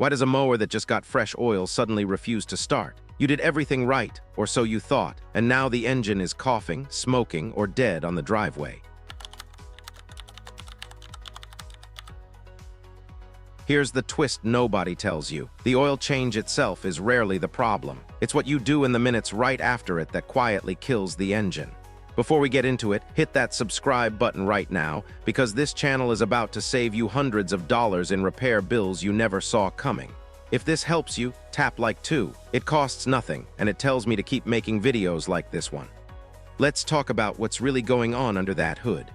Why does a mower that just got fresh oil suddenly refuse to start? You did everything right, or so you thought, and now the engine is coughing, smoking, or dead on the driveway. Here's the twist nobody tells you. The oil change itself is rarely the problem. It's what you do in the minutes right after it that quietly kills the engine. Before we get into it, hit that subscribe button right now, because this channel is about to save you hundreds of dollars in repair bills you never saw coming. If this helps you, tap like too. It costs nothing, and it tells me to keep making videos like this one. Let's talk about what's really going on under that hood.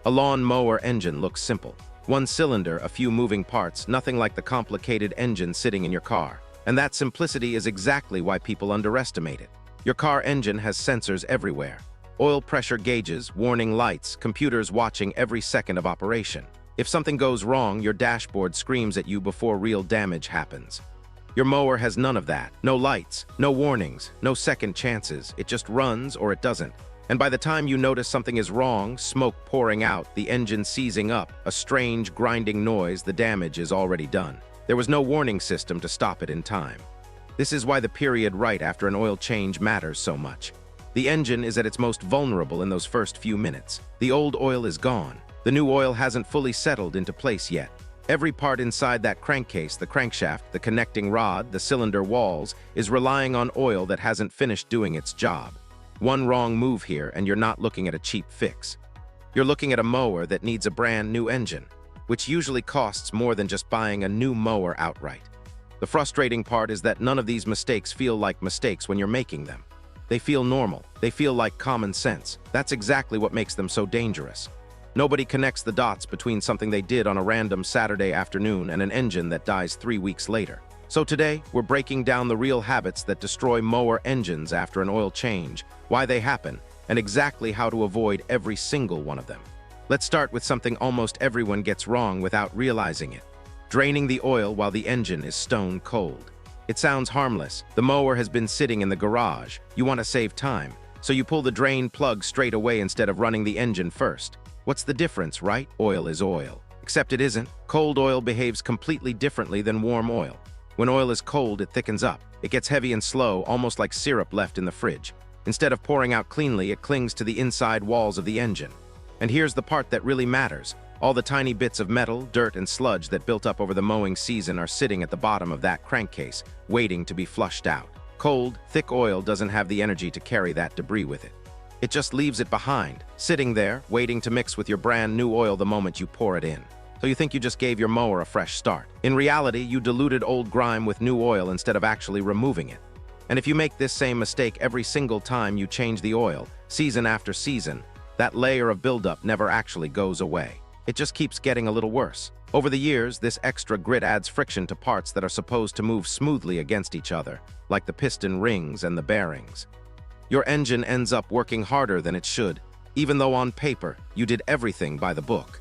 A lawn mower engine looks simple. One cylinder, a few moving parts, nothing like the complicated engine sitting in your car. And that simplicity is exactly why people underestimate it. Your car engine has sensors everywhere. Oil pressure gauges, warning lights, computers watching every second of operation. If something goes wrong, your dashboard screams at you before real damage happens. Your mower has none of that. No lights, no warnings, no second chances. It just runs or it doesn't. And by the time you notice something is wrong, smoke pouring out, the engine seizing up, a strange grinding noise, the damage is already done. There was no warning system to stop it in time. This is why the period right after an oil change matters so much. The engine is at its most vulnerable in those first few minutes. The old oil is gone. The new oil hasn't fully settled into place yet. Every part inside that crankcase, the crankshaft, the connecting rod, the cylinder walls, is relying on oil that hasn't finished doing its job. One wrong move here and you're not looking at a cheap fix. You're looking at a mower that needs a brand new engine, which usually costs more than just buying a new mower outright. The frustrating part is that none of these mistakes feel like mistakes when you're making them. They feel normal. They feel like common sense. That's exactly what makes them so dangerous. Nobody connects the dots between something they did on a random Saturday afternoon and an engine that dies 3 weeks later. So today, we're breaking down the real habits that destroy mower engines after an oil change, why they happen, and exactly how to avoid every single one of them. Let's start with something almost everyone gets wrong without realizing it: draining the oil while the engine is stone cold. It sounds harmless. The mower has been sitting in the garage. You want to save time, so you pull the drain plug straight away instead of running the engine first. What's the difference, right? Oil is oil. Except it isn't. Cold oil behaves completely differently than warm oil. When oil is cold, it thickens up. It gets heavy and slow, almost like syrup left in the fridge. Instead of pouring out cleanly, it clings to the inside walls of the engine. And here's the part that really matters. All the tiny bits of metal, dirt, and sludge that built up over the mowing season are sitting at the bottom of that crankcase, waiting to be flushed out. Cold, thick oil doesn't have the energy to carry that debris with it. It just leaves it behind, sitting there, waiting to mix with your brand new oil the moment you pour it in. So you think you just gave your mower a fresh start. In reality, you diluted old grime with new oil instead of actually removing it. And if you make this same mistake every single time you change the oil, season after season, that layer of buildup never actually goes away. It just keeps getting a little worse. Over the years, this extra grit adds friction to parts that are supposed to move smoothly against each other, like the piston rings and the bearings. Your engine ends up working harder than it should, even though on paper, you did everything by the book.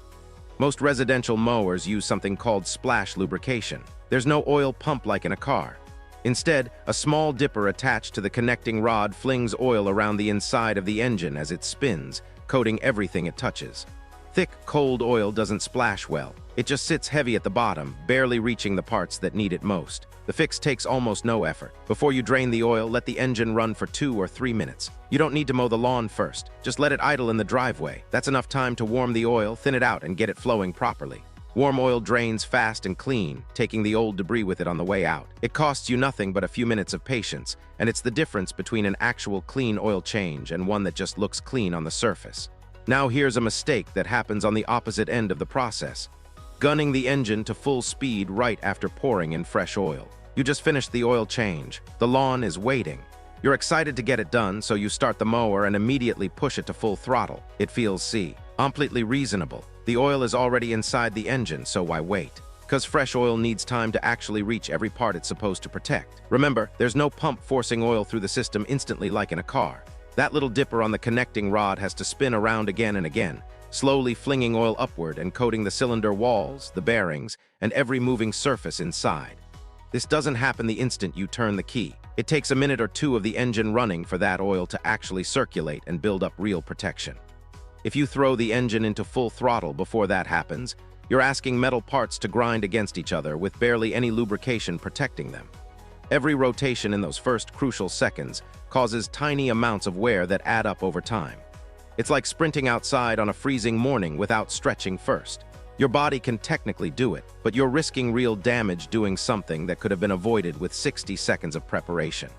Most residential mowers use something called splash lubrication. There's no oil pump like in a car. Instead, a small dipper attached to the connecting rod flings oil around the inside of the engine as it spins, coating everything it touches. Thick, cold oil doesn't splash well. It just sits heavy at the bottom, barely reaching the parts that need it most. The fix takes almost no effort. Before you drain the oil, let the engine run for 2 or 3 minutes. You don't need to mow the lawn first. Just let it idle in the driveway. That's enough time to warm the oil, thin it out, and get it flowing properly. Warm oil drains fast and clean, taking the old debris with it on the way out. It costs you nothing but a few minutes of patience, and it's the difference between an actual clean oil change and one that just looks clean on the surface. Now here's a mistake that happens on the opposite end of the process: gunning the engine to full speed right after pouring in fresh oil. You just finished the oil change. The lawn is waiting. You're excited to get it done, so you start the mower and immediately push it to full throttle. It feels completely reasonable. The oil is already inside the engine, so why wait? Because fresh oil needs time to actually reach every part it's supposed to protect. Remember, there's no pump forcing oil through the system instantly like in a car. That little dipper on the connecting rod has to spin around again and again, slowly flinging oil upward and coating the cylinder walls, the bearings, and every moving surface inside. This doesn't happen the instant you turn the key. It takes a minute or two of the engine running for that oil to actually circulate and build up real protection. If you throw the engine into full throttle before that happens, You're asking metal parts to grind against each other with barely any lubrication protecting them. Every rotation in those first crucial seconds causes tiny amounts of wear that add up over time. It's like sprinting outside on a freezing morning without stretching first. Your body can technically do it, but you're risking real damage doing something that could have been avoided with 60 seconds of preparation.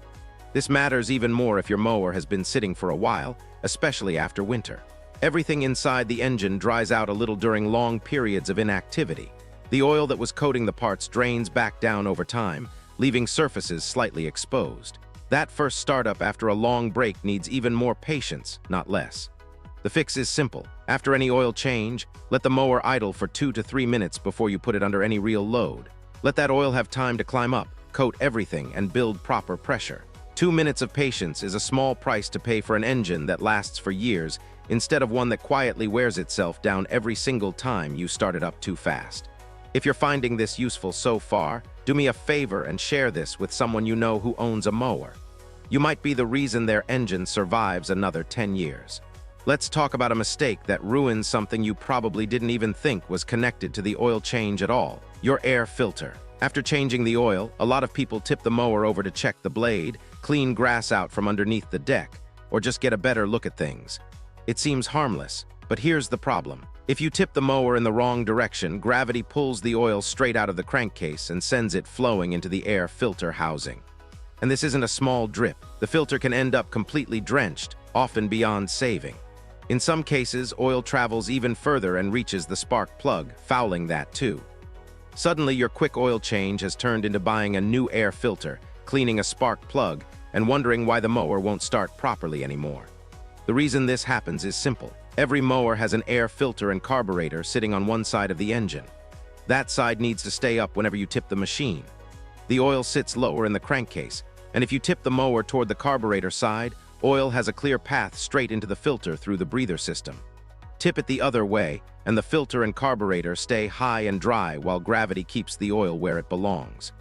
This matters even more if your mower has been sitting for a while, especially after winter. Everything inside the engine dries out a little during long periods of inactivity. The oil that was coating the parts drains back down over time, leaving surfaces slightly exposed. That first startup after a long break needs even more patience, not less. The fix is simple. After any oil change, let the mower idle for 2 to 3 minutes before you put it under any real load. Let that oil have time to climb up, coat everything, and build proper pressure. 2 minutes of patience is a small price to pay for an engine that lasts for years instead of one that quietly wears itself down every single time you start it up too fast. If you're finding this useful so far, do me a favor and share this with someone you know who owns a mower. You might be the reason their engine survives another 10 years. Let's talk about a mistake that ruins something you probably didn't even think was connected to the oil change at all: your air filter. After changing the oil, a lot of people tip the mower over to check the blade, clean grass out from underneath the deck, or just get a better look at things. It seems harmless, but here's the problem. If you tip the mower in the wrong direction, gravity pulls the oil straight out of the crankcase and sends it flowing into the air filter housing. And this isn't a small drip. The filter can end up completely drenched, often beyond saving. In some cases, oil travels even further and reaches the spark plug, fouling that too. Suddenly, your quick oil change has turned into buying a new air filter, cleaning a spark plug, and wondering why the mower won't start properly anymore. The reason this happens is simple. Every mower has an air filter and carburetor sitting on one side of the engine. That side needs to stay up whenever you tip the machine. The oil sits lower in the crankcase, and if you tip the mower toward the carburetor side, oil has a clear path straight into the filter through the breather system. Tip it the other way, and the filter and carburetor stay high and dry while gravity keeps the oil where it belongs.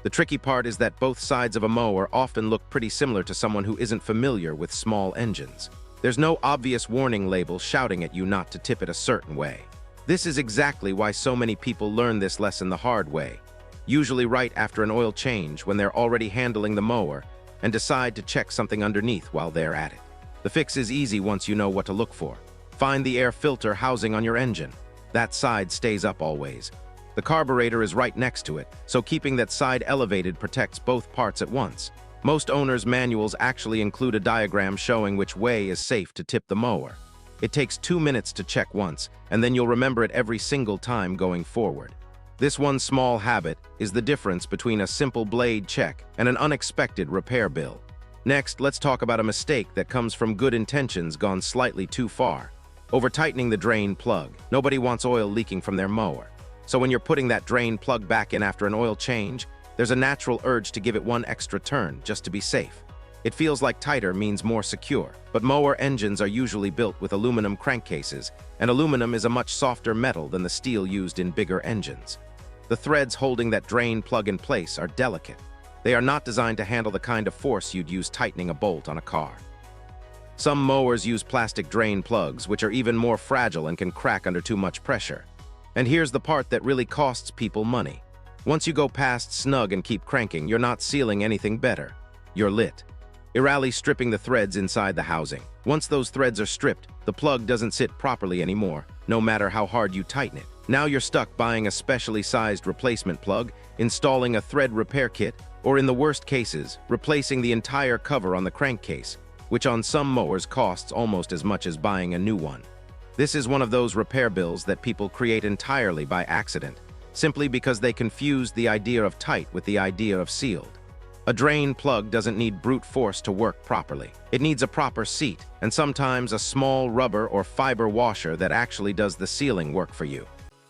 The tricky part is that both sides of a mower often look pretty similar to someone who isn't familiar with small engines. There's no obvious warning label shouting at you not to tip it a certain way. This is exactly why so many people learn this lesson the hard way, usually right after an oil change when they're already handling the mower and decide to check something underneath while they're at it. The fix is easy once you know what to look for. Find the air filter housing on your engine. That side stays up always. The carburetor is right next to it, so keeping that side elevated protects both parts at once. Most owners' manuals actually include a diagram showing which way is safe to tip the mower. It takes 2 minutes to check once, and then you'll remember it every single time going forward. This one small habit is the difference between a simple blade check and an unexpected repair bill. Next, let's talk about a mistake that comes from good intentions gone slightly too far. Over-tightening the drain plug. Nobody wants oil leaking from their mower. So when you're putting that drain plug back in after an oil change, there's a natural urge to give it one extra turn just to be safe. It feels like tighter means more secure, but mower engines are usually built with aluminum crankcases, and aluminum is a much softer metal than the steel used in bigger engines. The threads holding that drain plug in place are delicate. They are not designed to handle the kind of force you'd use tightening a bolt on a car. Some mowers use plastic drain plugs, which are even more fragile and can crack under too much pressure. And here's the part that really costs people money. Once you go past snug and keep cranking, you're not sealing anything better. You're lit. Irali stripping the threads inside the housing. Once those threads are stripped, the plug doesn't sit properly anymore, no matter how hard you tighten it. Now you're stuck buying a specially sized replacement plug, installing a thread repair kit, or in the worst cases, replacing the entire cover on the crankcase, which on some mowers costs almost as much as buying a new one. This is one of those repair bills that people create entirely by accident, simply because they confuse the idea of tight with the idea of sealed. A drain plug doesn't need brute force to work properly. It needs a proper seat, and sometimes a small rubber or fiber washer that actually does the sealing work for you.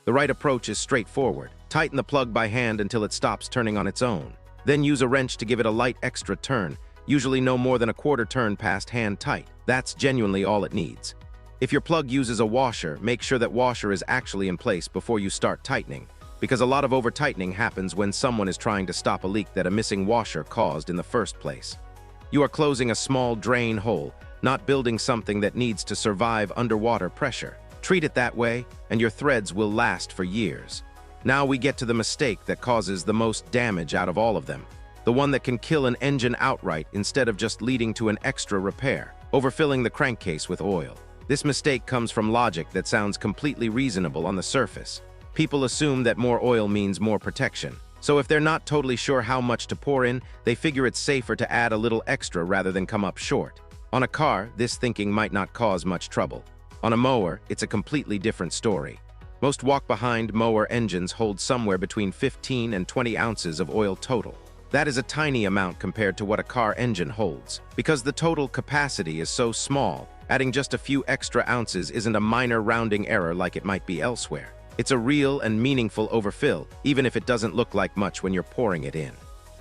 The right approach is straightforward. Tighten the plug by hand until it stops turning on its own. Then use a wrench to give it a light extra turn, usually no more than a quarter turn past hand tight. That's genuinely all it needs. If your plug uses a washer, make sure that washer is actually in place before you start tightening, because a lot of over-tightening happens when someone is trying to stop a leak that a missing washer caused in the first place. You are closing a small drain hole, not building something that needs to survive underwater pressure. Treat it that way, and your threads will last for years. Now we get to the mistake that causes the most damage out of all of them. The one that can kill an engine outright instead of just leading to an extra repair, overfilling the crankcase with oil. This mistake comes from logic that sounds completely reasonable on the surface. People assume that more oil means more protection. So if they're not totally sure how much to pour in, they figure it's safer to add a little extra rather than come up short. On a car, this thinking might not cause much trouble. On a mower, it's a completely different story. Most walk-behind mower engines hold somewhere between 15 and 20 ounces of oil total. That is a tiny amount compared to what a car engine holds. Because the total capacity is so small, adding just a few extra ounces isn't a minor rounding error like it might be elsewhere. It's a real and meaningful overfill, even if it doesn't look like much when you're pouring it in.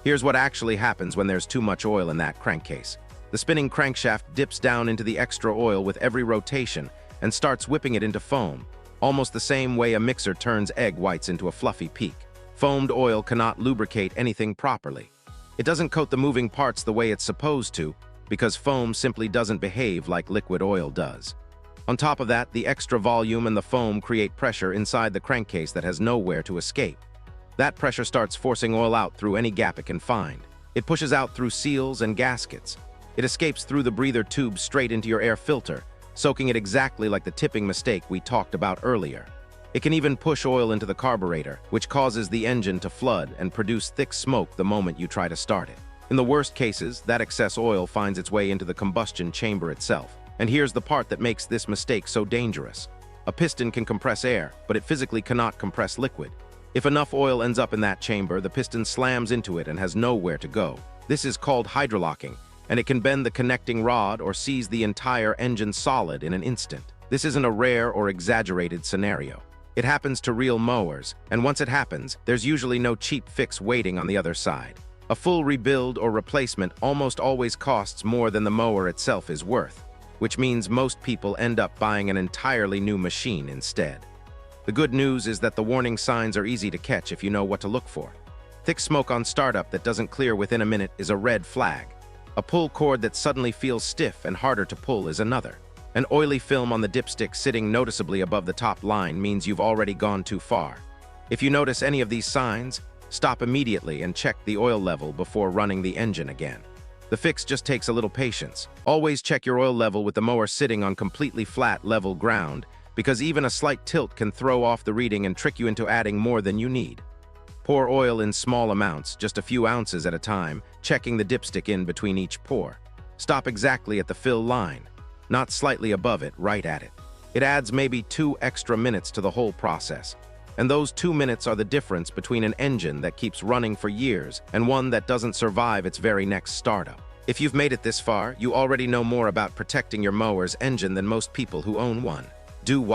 Here's what actually happens when there's too much oil in that crankcase. The spinning crankshaft dips down into the extra oil with every rotation and starts whipping it into foam, almost the same way a mixer turns egg whites into a fluffy peak. Foamed oil cannot lubricate anything properly. It doesn't coat the moving parts the way it's supposed to, because foam simply doesn't behave like liquid oil does. On top of that, the extra volume and the foam create pressure inside the crankcase that has nowhere to escape. That pressure starts forcing oil out through any gap it can find. It pushes out through seals and gaskets. It escapes through the breather tube straight into your air filter, soaking it exactly like the tipping mistake we talked about earlier. It can even push oil into the carburetor, which causes the engine to flood and produce thick smoke the moment you try to start it. In the worst cases, that excess oil finds its way into the combustion chamber itself. And here's the part that makes this mistake so dangerous. A piston can compress air, but it physically cannot compress liquid. If enough oil ends up in that chamber, the piston slams into it and has nowhere to go. This is called hydrolocking, and it can bend the connecting rod or seize the entire engine solid in an instant. This isn't a rare or exaggerated scenario. It happens to real mowers, and once it happens, there's usually no cheap fix waiting on the other side. A full rebuild or replacement almost always costs more than the mower itself is worth, which means most people end up buying an entirely new machine instead. The good news is that the warning signs are easy to catch if you know what to look for. Thick smoke on startup that doesn't clear within a minute is a red flag. A pull cord that suddenly feels stiff and harder to pull is another. An oily film on the dipstick sitting noticeably above the top line means you've already gone too far. If you notice any of these signs, stop immediately and check the oil level before running the engine again. The fix just takes a little patience. Always check your oil level with the mower sitting on completely flat, level ground, because even a slight tilt can throw off the reading and trick you into adding more than you need. Pour oil in small amounts, just a few ounces at a time, checking the dipstick in between each pour. Stop exactly at the fill line, not slightly above it, right at it. It adds maybe 2 extra minutes to the whole process. And those 2 minutes are the difference between an engine that keeps running for years and one that doesn't survive its very next startup. If you've made it this far, you already know more about protecting your mower's engine than most people who own one. Do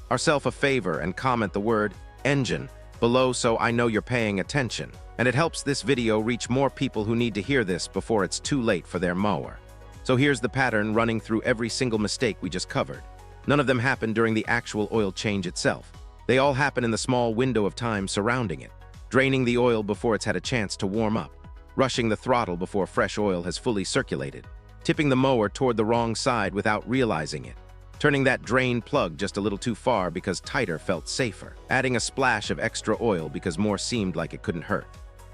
ourself a favor and comment the word engine below so I know you're paying attention. And it helps this video reach more people who need to hear this before it's too late for their mower. So here's the pattern running through every single mistake we just covered. None of them happened during the actual oil change itself. They all happen in the small window of time surrounding it, draining the oil before it's had a chance to warm up, rushing the throttle before fresh oil has fully circulated, tipping the mower toward the wrong side without realizing it, turning that drain plug just a little too far because tighter felt safer, adding a splash of extra oil because more seemed like it couldn't hurt.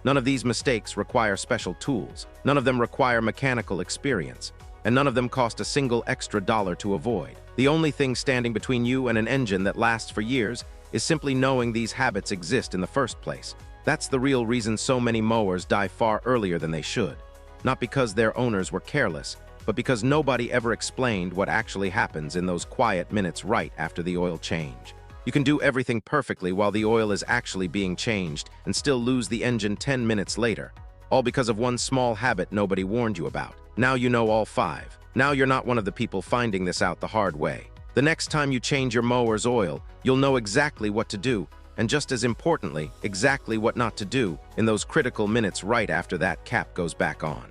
None of these mistakes require special tools, none of them require mechanical experience, and none of them cost a single extra dollar to avoid. The only thing standing between you and an engine that lasts for years is simply knowing these habits exist in the first place. That's the real reason so many mowers die far earlier than they should. Not because their owners were careless, but because nobody ever explained what actually happens in those quiet minutes right after the oil change. You can do everything perfectly while the oil is actually being changed and still lose the engine 10 minutes later, all because of one small habit nobody warned you about. Now you know all 5. Now you're not one of the people finding this out the hard way. The next time you change your mower's oil, you'll know exactly what to do, and just as importantly, exactly what not to do in those critical minutes right after that cap goes back on.